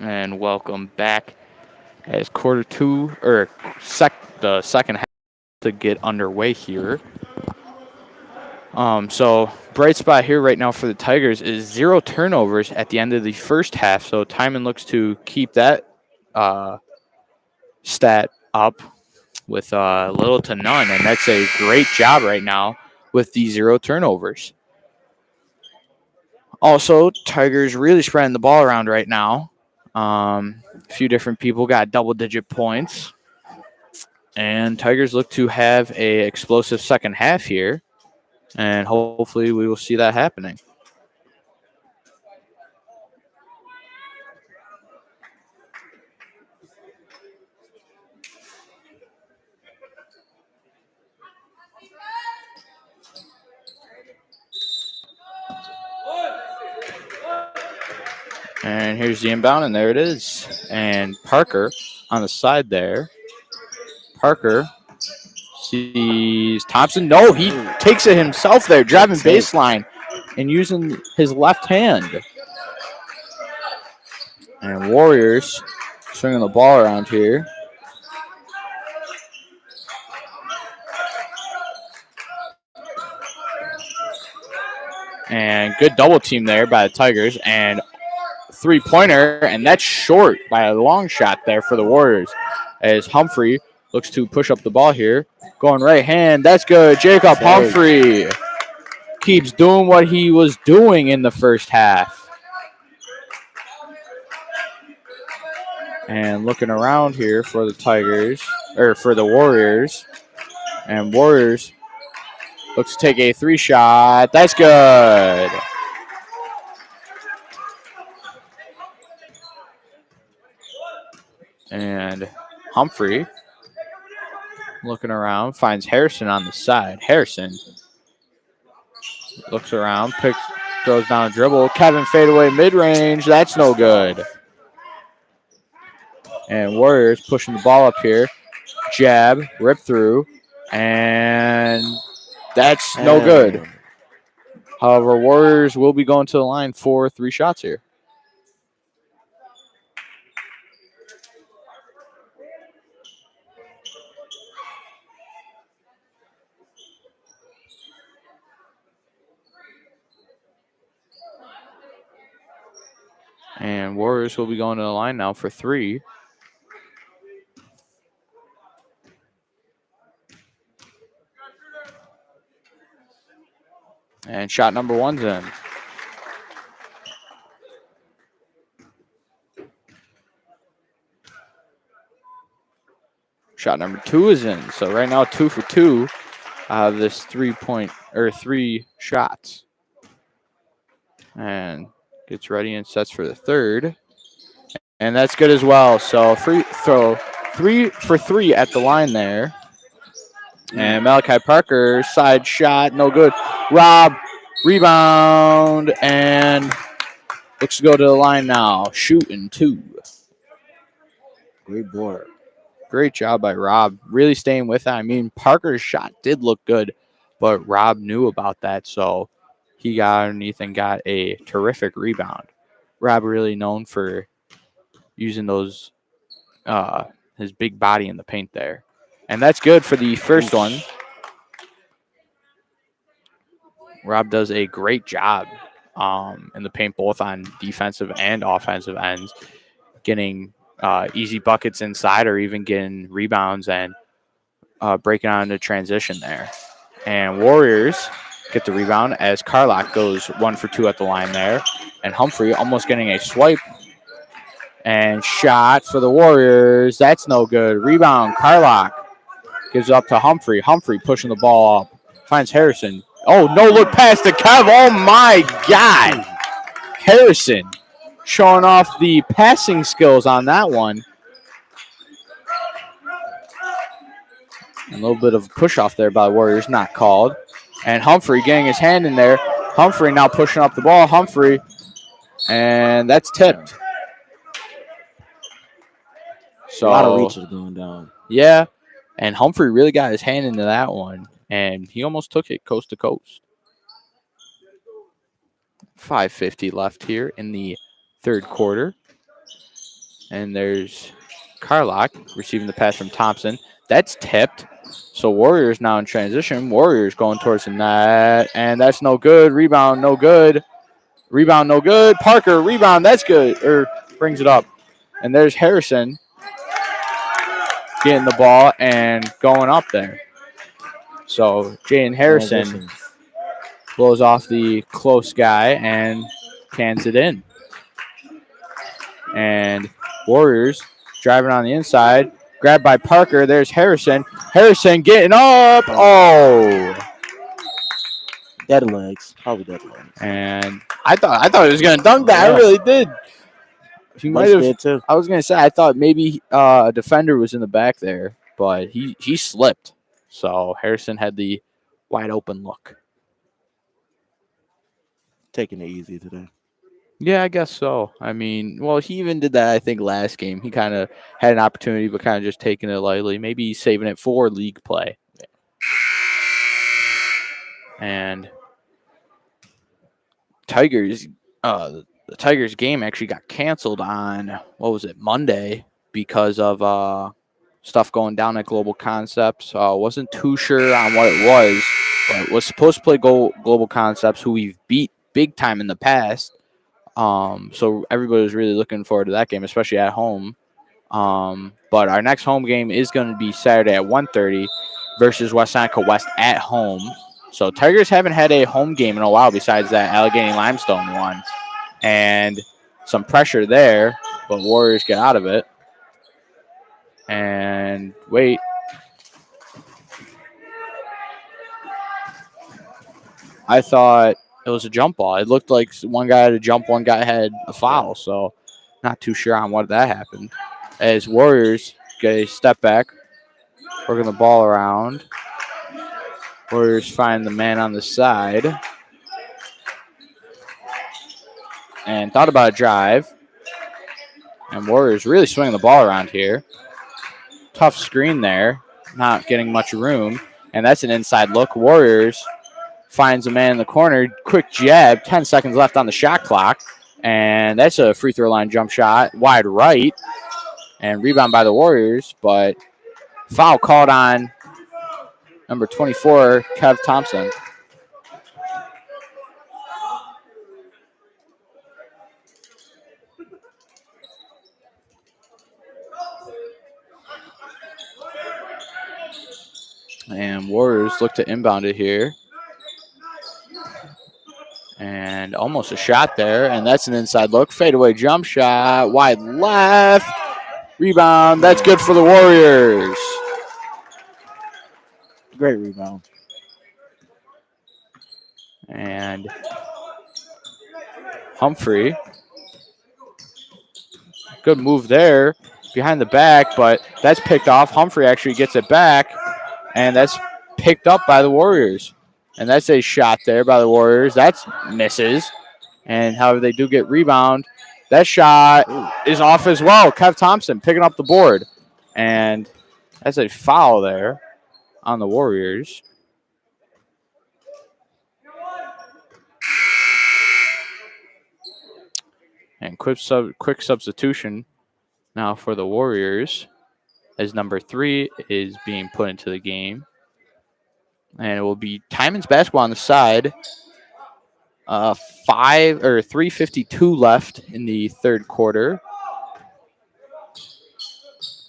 And welcome back as quarter two, or the second half to get underway here. So bright spot here right now for the Tigers is 0 turnovers at the end of the first half. So Timon looks to keep that stat up with little to none, and that's a great job right now with the 0 turnovers. Also, Tigers really spreading the ball around right now. A few different people got double-digit points, and Tigers look to have a explosive second half here, and hopefully we will see that happening. And here's the inbound, and there it is. And Parker on the side there. Parker sees Thompson. No, he takes it himself there, driving baseline and using his left hand. And Warriors swinging the ball around here. And good double team there by the Tigers. And three-pointer, and that's short by a long shot there for the Warriors. As Humphrey looks to push up the ball here. Going right hand. That's good. Jacob Humphrey keeps doing what he was doing in the first half. And looking around here for the Tigers, or for the Warriors. And Warriors looks to take a three shot. That's good. And Humphrey looking around, finds Harrison on the side. Harrison looks around, throws down a dribble. Kevin fadeaway mid-range. That's no good. And Warriors pushing the ball up here. Jab, rip through, and that's no good. However, Warriors will be going to the line for 3 shots here. And Warriors will be going to the line now for 3. And shot number 1's in. Shot number 2 is in. So right now 2 for 2 out of this 3 shots. And gets ready and sets for the third. And that's good as well. So free throw 3 for 3 at the line there. And Malachi Parker, side shot, no good. Rob, rebound, and looks to go to the line now. Shooting 2. Great board. Great job by Rob. Really staying with it. I mean, Parker's shot did look good, but Rob knew about that, so he got underneath and got a terrific rebound. Rob really known for using those his big body in the paint there. And that's good for the first one. Rob does a great job in the paint, both on defensive and offensive ends, getting easy buckets inside or even getting rebounds and breaking on into transition there. And Warriors get the rebound as Carlock goes 1 for 2 at the line there. And Humphrey almost getting a swipe. And shot for the Warriors. That's no good. Rebound, Carlock gives up to Humphrey. Humphrey pushing the ball up. Finds Harrison. Oh, no look pass to Kev. Oh, my God. Harrison showing off the passing skills on that one. A little bit of push off there by the Warriors, not called. And Humphrey getting his hand in there. Humphrey now pushing up the ball. Humphrey, and that's tipped. So, a lot of reaches going down. Yeah, and Humphrey really got his hand into that one, and he almost took it coast to coast. 5:50 left here in the third quarter. And there's Carlock receiving the pass from Thompson. That's tipped. So Warriors now in transition. Warriors going towards the net. And that's no good. Rebound, no good. Rebound, no good. Parker, rebound, that's good. Or brings it up. And there's Harrison getting the ball and going up there. So Jaden Harrison Transitions. blows off the close guy and cans it in. And Warriors driving on the inside. Grabbed by Parker. There's Harrison. Harrison getting up. Oh. Dead legs. Probably dead legs. And I thought he was gonna dunk that. Yeah. I really did. He might Legs have. did too. I was gonna say I thought maybe a defender was in the back there, but he slipped. So Harrison had the wide open look. Taking it easy today. Yeah, I guess so. I mean, well, he even did that, I think, last game. He kind of had an opportunity, but kind of just taking it lightly. Maybe he's saving it for league play. And Tigers, the Tigers game actually got canceled on, what was it, Monday because of stuff going down at Global Concepts. Wasn't too sure on what it was, but was supposed to play Global Concepts, who we've beat big time in the past. So everybody was really looking forward to that game, especially at home. But our next home game is going to be Saturday at 1:30 versus West Seneca West at home. So Tigers haven't had a home game in a while besides that Allegheny Limestone one. And some pressure there, but Warriors get out of it. And wait. I thought it was a jump ball. It looked like one guy had a jump, one guy had a foul. So not too sure on what that happened. As Warriors get a step back, working the ball around. Warriors find the man on the side. And thought about a drive. And Warriors really swinging the ball around here. Tough screen there. Not getting much room. And that's an inside look. Warriors finds a man in the corner. Quick jab. 10 seconds left on the shot clock. And that's a free throw line jump shot. Wide right. And rebound by the Warriors. But foul called on number 24, Kev Thompson. And Warriors look to inbound it here. And almost a shot there. And that's an inside look. Fadeaway jump shot. Wide left. Rebound. That's good for the Warriors. Great rebound. And Humphrey. Good move there. Behind the back, but that's picked off. Humphrey actually gets it back. And that's picked up by the Warriors. And that's a shot there by the Warriors. That's misses. And however, they do get rebound. That shot is off as well. Kev Thompson picking up the board. And that's a foul there on the Warriors. And quick substitution now for the Warriors as number 3 is being put into the game. And it will be Timon's basketball on the side. 3:52 left in the third quarter.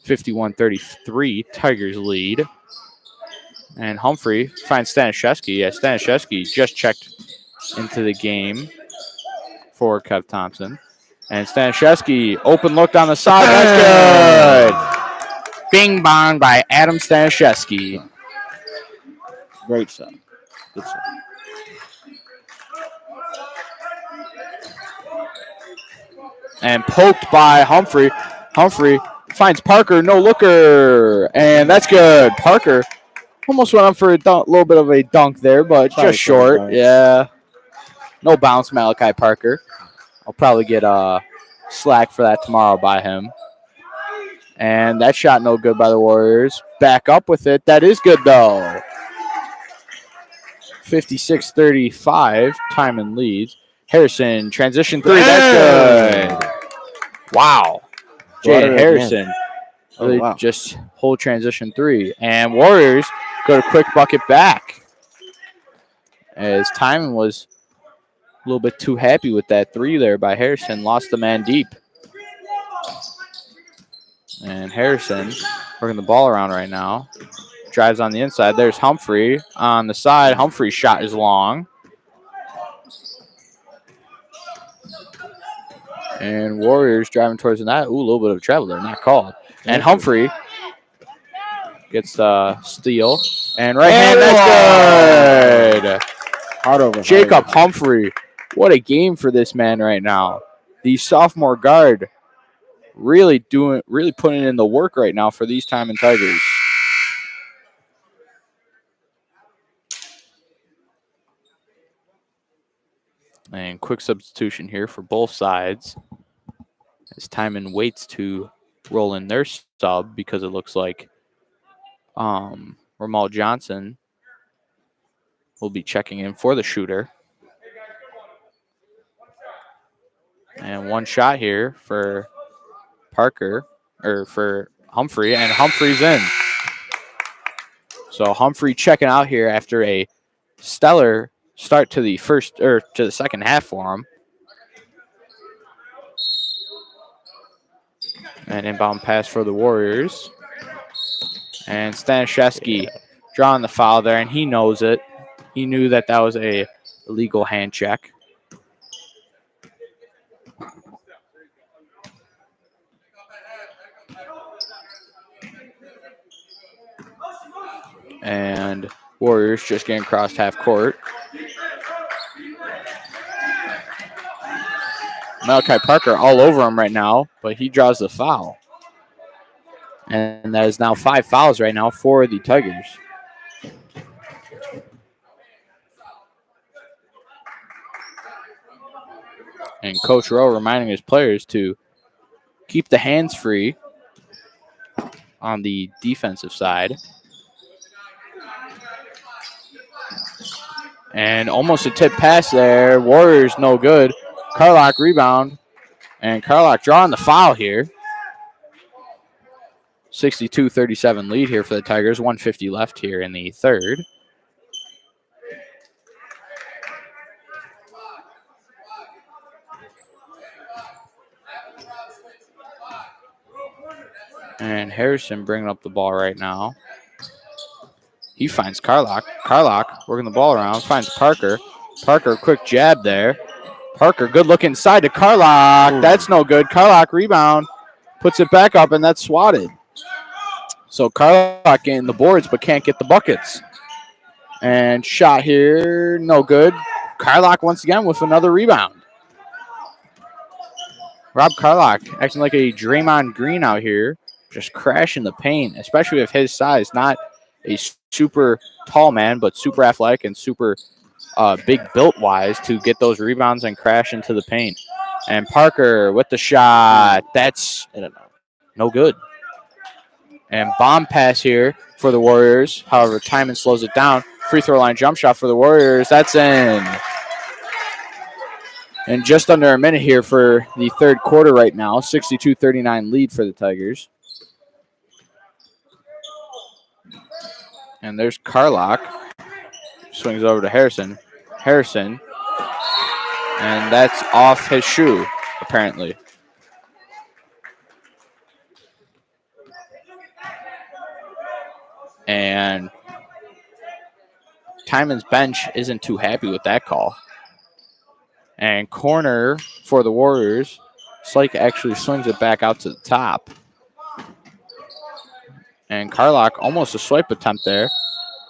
51-33, Tigers lead. And Humphrey finds Stanishevsky. Yeah, Stanishevsky just checked into the game for Kev Thompson. And Stanishevsky, open look on the side. That's good. Bing bong by Adam Stanishevsky. Great shot. Good shot. And poked by Humphrey. Humphrey finds Parker, no looker. And that's good. Parker almost went up for a little bit of a dunk there, but just short. Yeah. No bounce, Malachi Parker. I'll probably get slack for that tomorrow by him. And that shot no good by the Warriors. Back up with it. That is good, though. 56-35. Timon leads. Harrison, transition 3. That's good. Wow. Jay Brought her Harrison. again. Oh, Really wow. just whole transition three. And Warriors go to quick bucket back. As Timon was a little bit too happy with that three there by Harrison. Lost the man deep. And Harrison working the ball around right now. Drives on the inside. There's Humphrey on the side. Humphrey's shot is long. And Warriors driving towards the net. Ooh, a little bit of travel there. Not called. And Humphrey gets the steal. And right hand, that's good. Hard over. Jacob Humphrey. What a game for this man right now. The sophomore guard really putting in the work right now for these Timon Tigers. And quick substitution here for both sides as Timon waits to roll in their sub because it looks like Ramal Johnson will be checking in for the shooter. And one shot here for for Humphrey, and Humphrey's in. So Humphrey checking out here after a stellar start to the second half for him. An inbound pass for the Warriors. And Stanishevsky drawing the foul there, and he knows it. He knew that was a illegal hand check. And Warriors just getting crossed half court. Malachi Parker all over him right now, but he draws the foul. And that is now 5 fouls right now for the Tigers. And Coach Rowe reminding his players to keep the hands free on the defensive side. And almost a tip pass there. Warriors no good. Carlock rebound. And Carlock drawing the foul here. 62-37 lead here for the Tigers. 1:50 left here in the third. And Harrison bringing up the ball right now. He finds Carlock. Carlock working the ball around. Finds Parker. Parker, quick jab there. Parker, good look inside to Carlock. That's no good. Carlock rebound. Puts it back up, and that's swatted. So Carlock getting the boards, but can't get the buckets. And shot here, no good. Carlock once again with another rebound. Rob Carlock acting like a Draymond Green out here. Just crashing the paint, especially with his size. Not a super tall man, but super athletic and super big built-wise to get those rebounds and crash into the paint. And Parker with the shot. That's no good. And bomb pass here for the Warriors. However, Timon slows it down. Free throw line jump shot for the Warriors. That's in. And just under a minute here for the third quarter right now. 62-39 lead for the Tigers. And there's Carlock. Swings over to Harrison. Harrison. And that's off his shoe, apparently. And Timon's bench isn't too happy with that call. And corner for the Warriors. Slake actually swings it back out to the top. And Carlock almost a swipe attempt there.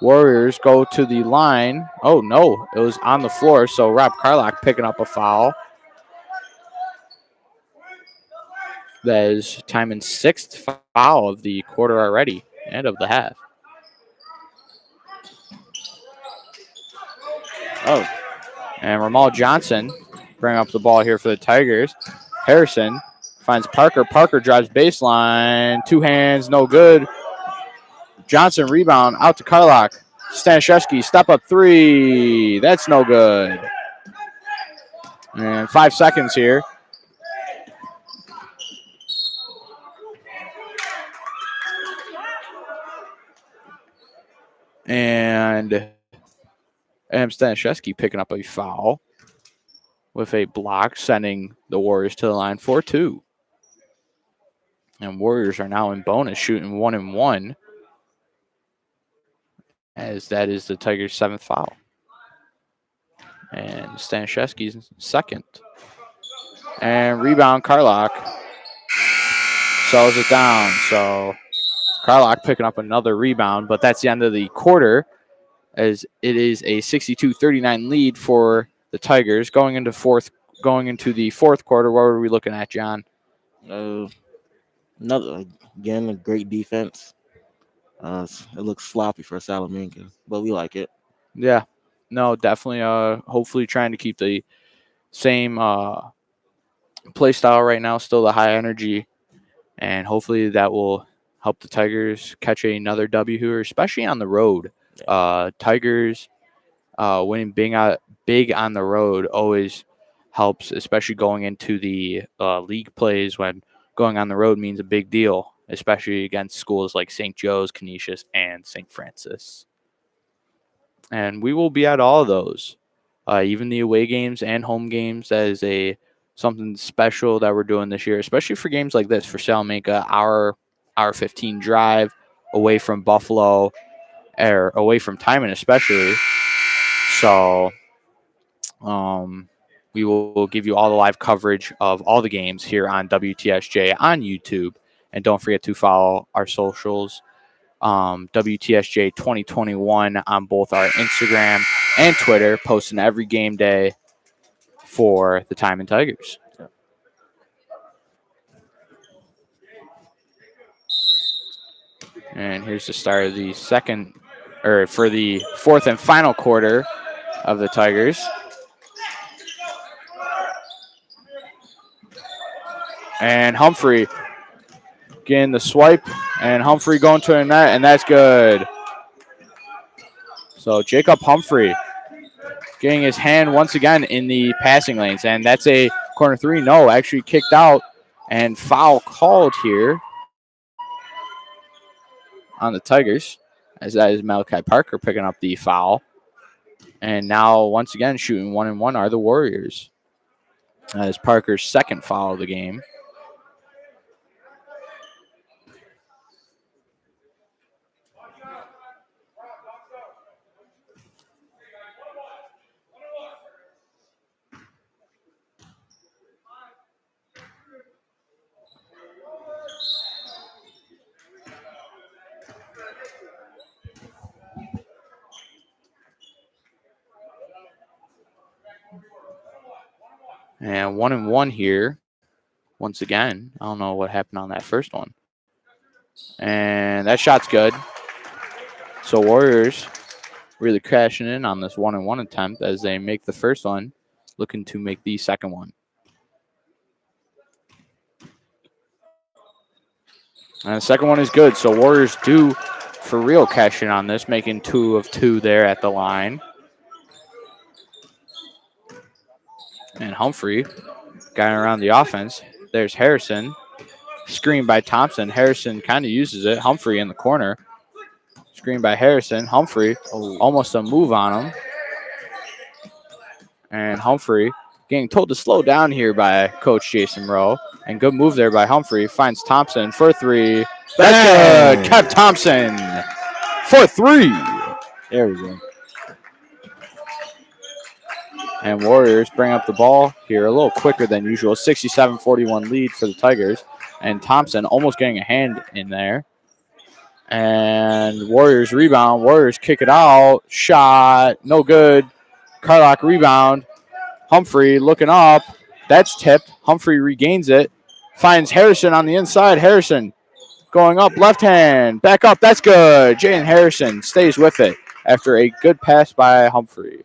Warriors go to the line. Oh, no. It was on the floor, so Rob Carlock picking up a foul. That is Timon's 6th foul of the quarter already and of the half. Oh. And Ramal Johnson bring up the ball here for the Tigers. Harrison finds Parker. Parker drives baseline. Two hands, no good. Johnson rebound out to Carlock. Stanishevsky, step up three. That's no good. And 5 seconds here. Sam Stanishevsky picking up a foul with a block, sending the Warriors to the line for 2. And Warriors are now in bonus, shooting 1 and 1, as that is the Tigers' 7th foul. And Stanishevsky's 2nd. And rebound, Carlock sells it down. So Carlock picking up another rebound, but that's the end of the quarter, as it is a 62-39 lead for the Tigers going into the fourth quarter. What were we looking at, John? Another again a great defense. It looks sloppy for Salamanca, but we like it. Yeah, no, definitely. Hopefully, trying to keep the same play style right now, still the high energy, and hopefully that will help the Tigers catch another W here, especially on the road. Tigers winning big on the road always helps, especially going into the league plays, when going on the road means a big deal, especially against schools like St. Joe's, Canisius, and St. Francis. And we will be at all of those, even the away games and home games. That is something special that we're doing this year, especially for games like this for Salamanca. Our 15 drive away from Buffalo, or away from Timon especially. So we will give you all the live coverage of all the games here on WTSJ on YouTube. And don't forget to follow our socials, WTSJ 2021 on both our Instagram and Twitter, posting every game day for the Timon Tigers. And here's the start of the for the fourth and final quarter of the Tigers. And Humphrey getting the swipe, and Humphrey going to the net, and that's good. So Jacob Humphrey getting his hand once again in the passing lanes, and that's a corner 3. No, actually kicked out, and foul called here on the Tigers, as that is Malachi Parker picking up the foul. And now, once again, shooting 1 and 1 are the Warriors. That is Parker's 2nd foul of the game. And 1 and 1 here. Once again, I don't know what happened on that first one. And that shot's good. So Warriors really crashing in on this 1 and 1 attempt as they make the first one, looking to make the second one. And the second one is good. So Warriors do for real cash in on this, making 2 of 2 there at the line. And Humphrey got around the offense. There's Harrison. Screen by Thompson. Harrison kind of uses it. Humphrey in the corner. Screen by Harrison. Humphrey, almost a move on him. And Humphrey getting told to slow down here by Coach Jason Rowe. And good move there by Humphrey. Finds Thompson for 3. That's good. Kev Thompson for 3. There we go. And Warriors bring up the ball here a little quicker than usual. 67-41 lead for the Tigers. And Thompson almost getting a hand in there. And Warriors rebound. Warriors kick it out. Shot. No good. Carlock rebound. Humphrey looking up. That's tipped. Humphrey regains it. Finds Harrison on the inside. Harrison going up. Left hand. Back up. That's good. Jaden Harrison stays with it after a good pass by Humphrey.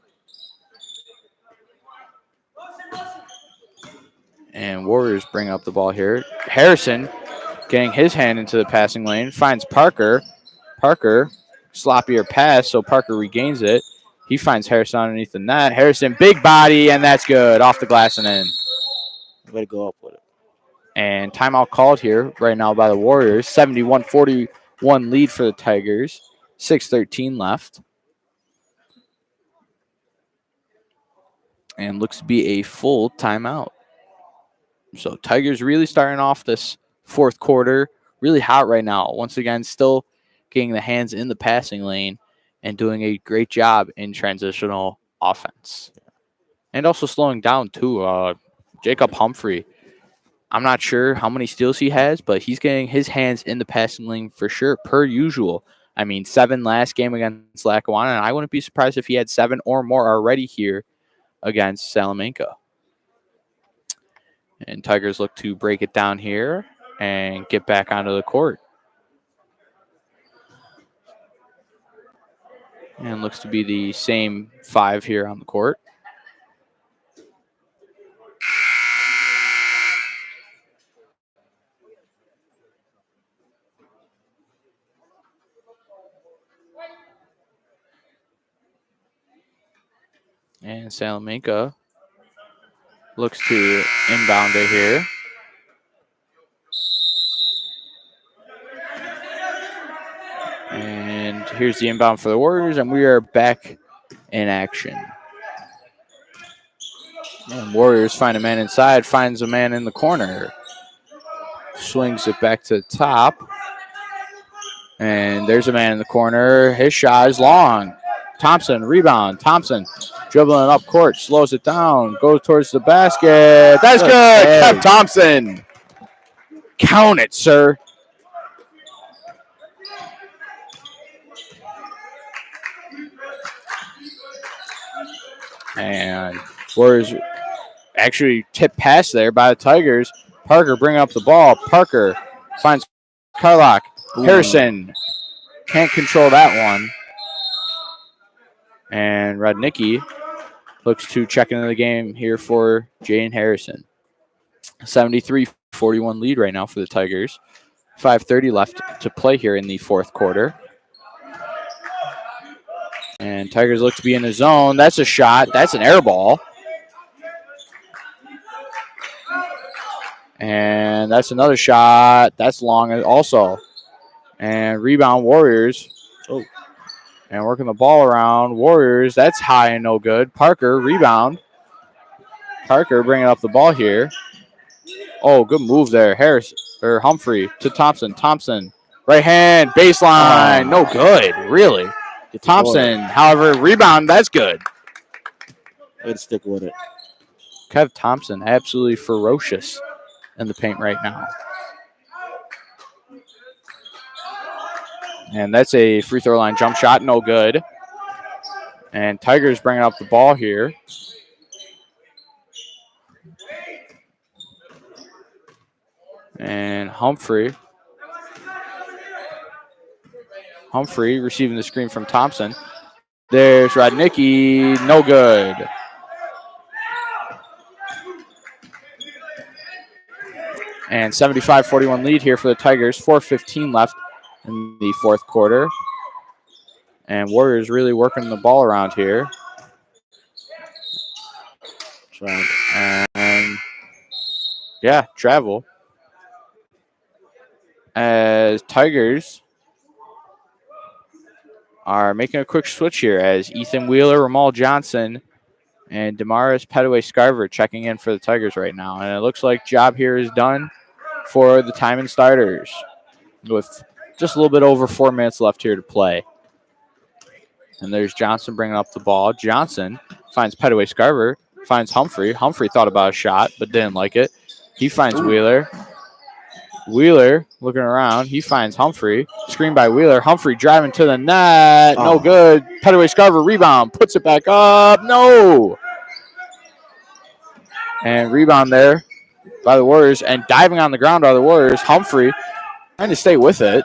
And Warriors bring up the ball here. Harrison getting his hand into the passing lane. Finds Parker. Parker, sloppier pass, so Parker regains it. He finds Harrison underneath the net. Harrison, big body, and that's good. Off the glass and in. Way to go up with it. And timeout called here right now by the Warriors. 71-41 lead for the Tigers. 6:13 left. And looks to be a full timeout. So Tigers really starting off this fourth quarter really hot right now. Once again, still getting the hands in the passing lane and doing a great job in transitional offense. And also slowing down, too. Jacob Humphrey, I'm not sure how many steals he has, but he's getting his hands in the passing lane for sure, per usual. I mean, 7 last game against Lackawanna, and I wouldn't be surprised if he had 7 or more already here against Salamanca. And Tigers look to break it down here and get back onto the court. And looks to be the same 5 here on the court. And Salamanca looks to inbound it here. And here's the inbound for the Warriors, and we are back in action. And Warriors find a man inside, finds a man in the corner. Swings it back to the top. And there's a man in the corner. His shot is long. Thompson, rebound. Thompson dribbling up court, slows it down, goes towards the basket. That's good. Kev Thompson. Count it, sir. And Warriors actually tipped pass there by the Tigers. Parker bringing up the ball. Parker finds Carlock. Harrison can't control that one. And Radnicki looks to check into the game here for Jaden Harrison. 73-41 lead right now for the Tigers. 5:30 left to play here in the fourth quarter. And Tigers look to be in the zone. That's a shot. That's an air ball. And that's another shot. That's long also. And rebound Warriors. Oh. And working the ball around. Warriors, that's high and no good. Parker, rebound. Parker bringing up the ball here. Oh, good move there. Humphrey to Thompson. Thompson, right hand, baseline. No good, really. Thompson, however, rebound, that's good. Let's stick with it. Kev Thompson, absolutely ferocious in the paint right now. And that's a free throw line jump shot, no good. And Tigers bringing up the ball here. And Humphrey receiving the screen from Thompson. There's Radnicki, no good. And 75-41 lead here for the Tigers. 4:15 left in the fourth quarter. And Warriors really working the ball around here. And yeah, travel. As Tigers are making a quick switch here as Ethan Wheeler, Ramal Johnson, and Damaris Petaway-Scarver checking in for the Tigers right now. And it looks like job here is done for the Timon starters with just a little bit over 4 minutes left here to play. And there's Johnson bringing up the ball. Johnson finds Petaway-Scarver, finds Humphrey. Humphrey thought about a shot but didn't like it. He finds Wheeler. Wheeler looking around. He finds Humphrey. Screen by Wheeler. Humphrey driving to the net. No good. Petaway-Scarver rebound. Puts it back up. No. And rebound there by the Warriors. And diving on the ground by the Warriors. Humphrey trying to stay with it.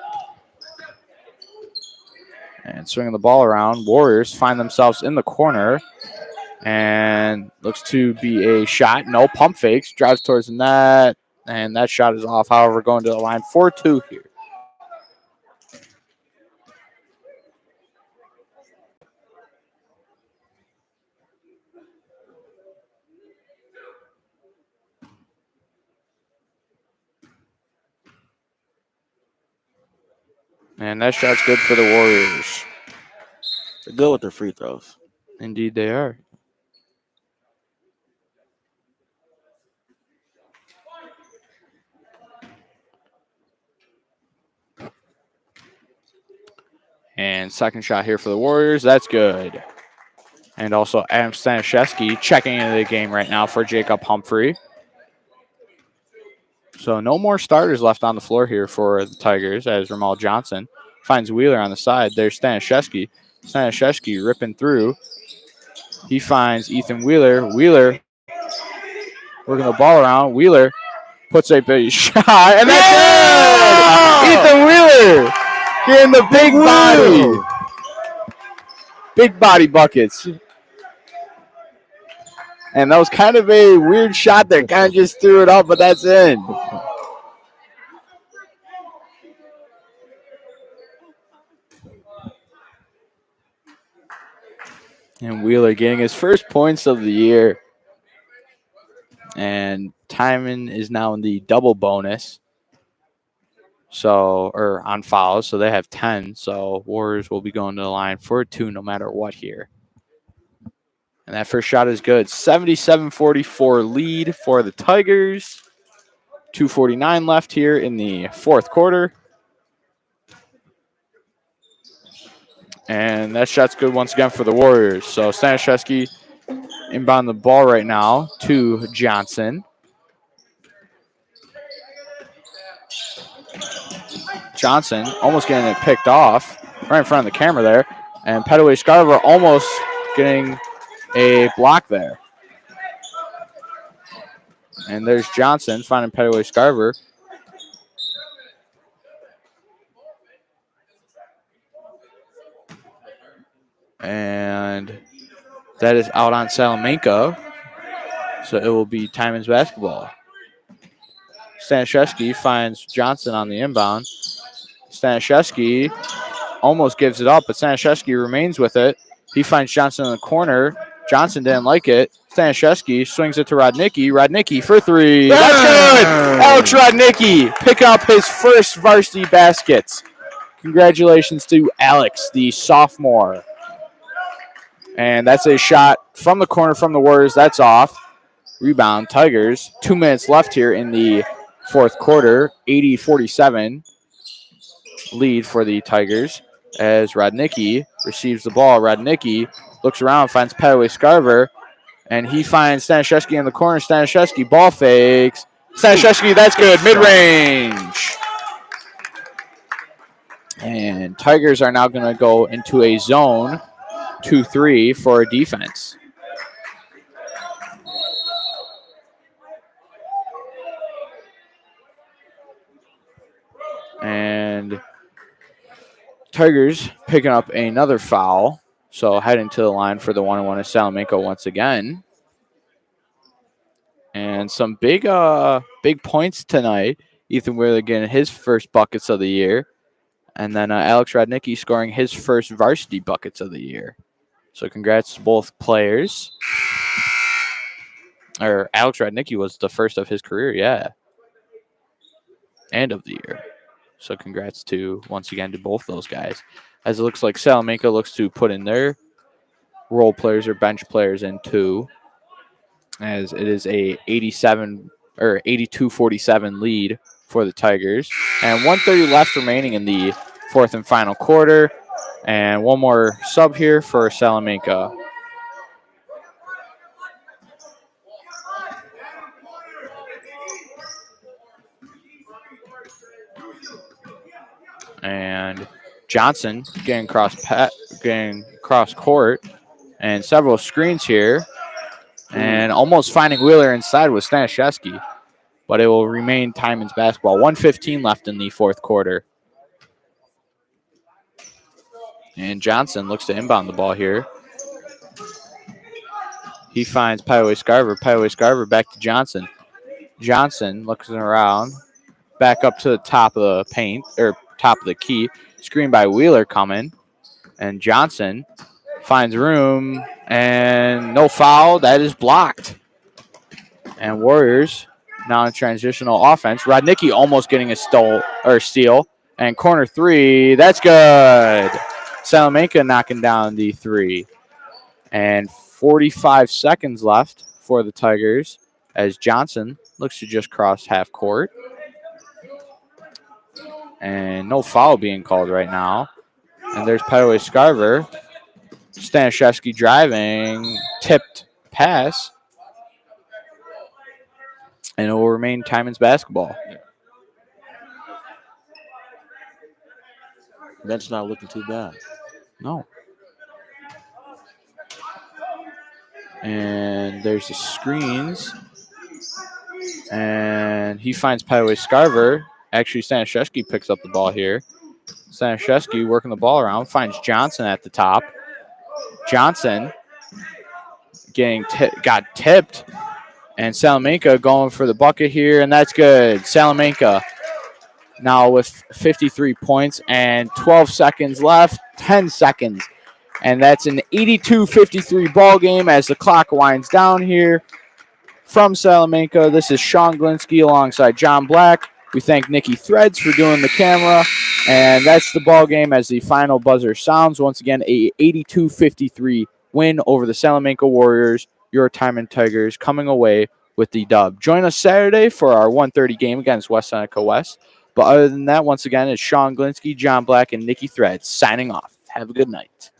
And swinging the ball around. Warriors find themselves in the corner. And looks to be a shot. No, pump fakes. Drives towards the net. And that shot is off. However, going to the line 4-2 here. And that shot's good for the Warriors. They're good with their free throws. Indeed they are. And second shot here for the Warriors. That's good. And also Adam Stanishevsky checking into the game right now for Jacob Humphrey. So no more starters left on the floor here for the Tigers as Ramal Johnson finds Wheeler on the side. There's Stanishevsky. Stanishevsky ripping through. He finds Ethan Wheeler. Wheeler working the ball around. Wheeler puts a big shot, and that's good! Ethan Wheeler getting the big body buckets. And that was kind of a weird shot there. Kind of just threw it up, but that's in. And Wheeler getting his first points of the year. And Timon is now in the double bonus. Or on fouls. So they have 10. So Warriors will be going to the line for 2 no matter what here. And that first shot is good. 77-44 lead for the Tigers. 2:49 left here in the fourth quarter. And that shot's good once again for the Warriors. So Stanishevsky inbound the ball right now to Johnson. Johnson almost getting it picked off right in front of the camera there. And Petaway Scarver almost getting a block there. And there's Johnson finding Petaway Scarver. And that is out on Salamanca. So it will be Timon's basketball. Stanishevsky finds Johnson on the inbound. Stanishevsky almost gives it up, but Stanishevsky remains with it. He finds Johnson in the corner. Johnson didn't like it. Stanishevsky swings it to Rodnicki. Rodnicki for 3. That's good! Alex Rodnicki picking up his first varsity baskets. Congratulations to Alex, the sophomore. And that's a shot from the corner from the Warriors. That's off. Rebound, Tigers. 2 minutes left here in the fourth quarter. 80-47 lead for the Tigers as Rodnicki receives the ball. Rodnicki looks around, finds Petaway Scarver, and he finds Stanishevsky in the corner. Stanishevsky ball fakes. Stanishevsky, that's good. Mid-range. And Tigers are now going to go into a zone 2-3 for defense. And Tigers picking up another foul. So heading to the line for the 1-1 is Salamanca once again. And some big points tonight. Ethan Wheeler getting his first buckets of the year. And then Alex Rodnicki scoring his first varsity buckets of the year. So congrats to both players. Or Alex Rodnicki was the first of his career, yeah. And of the year. So congrats once again to both those guys. As it looks like Salamanca looks to put in their role players or bench players in 2. As it is a 82-47 lead for the Tigers. And 1:30 left remaining in the fourth and final quarter. And one more sub here for Salamanca. And Johnson getting cross court, and several screens here, and almost finding Wheeler inside with Stanishevsky, but it will remain Timon's basketball. 1:15 left in the fourth quarter. And Johnson looks to inbound the ball here. He finds Petaway Scarver. Petaway Scarver back to Johnson. Johnson looks around, back up to the top of the paint, or top of the key. Screen by Wheeler coming. And Johnson finds room, and no foul. That is blocked. And Warriors now in transitional offense. Rodnicki almost getting a steal. And corner 3. That's good. Salamanca knocking down the 3. And 45 seconds left for the Tigers as Johnson looks to just cross half court. And no foul being called right now. And there's Petaway Scarver. Stanishevsky driving, tipped pass. And it will remain Timon's basketball. Bench not looking too bad. No. And there's the screens. And he finds Petaway Scarver. Actually, Stanishevsky picks up the ball here. Stanishevsky working the ball around, finds Johnson at the top. Johnson got tipped. And Salamanca going for the bucket here, and that's good. Salamanca now with 53 points and 12 seconds left, 10 seconds. And that's an 82-53 ball game as the clock winds down here from Salamanca. This is Sean Glinsky alongside John Black. We thank Nikki Threads for doing the camera. And that's the ball game as the final buzzer sounds. Once again, a 82-53 win over the Salamanca Warriors. Your Timon Tigers coming away with the dub. Join us Saturday for our 1:30 game against West Seneca West. But other than that, once again, it's Sean Glinsky, John Black, and Nikki Threads signing off. Have a good night.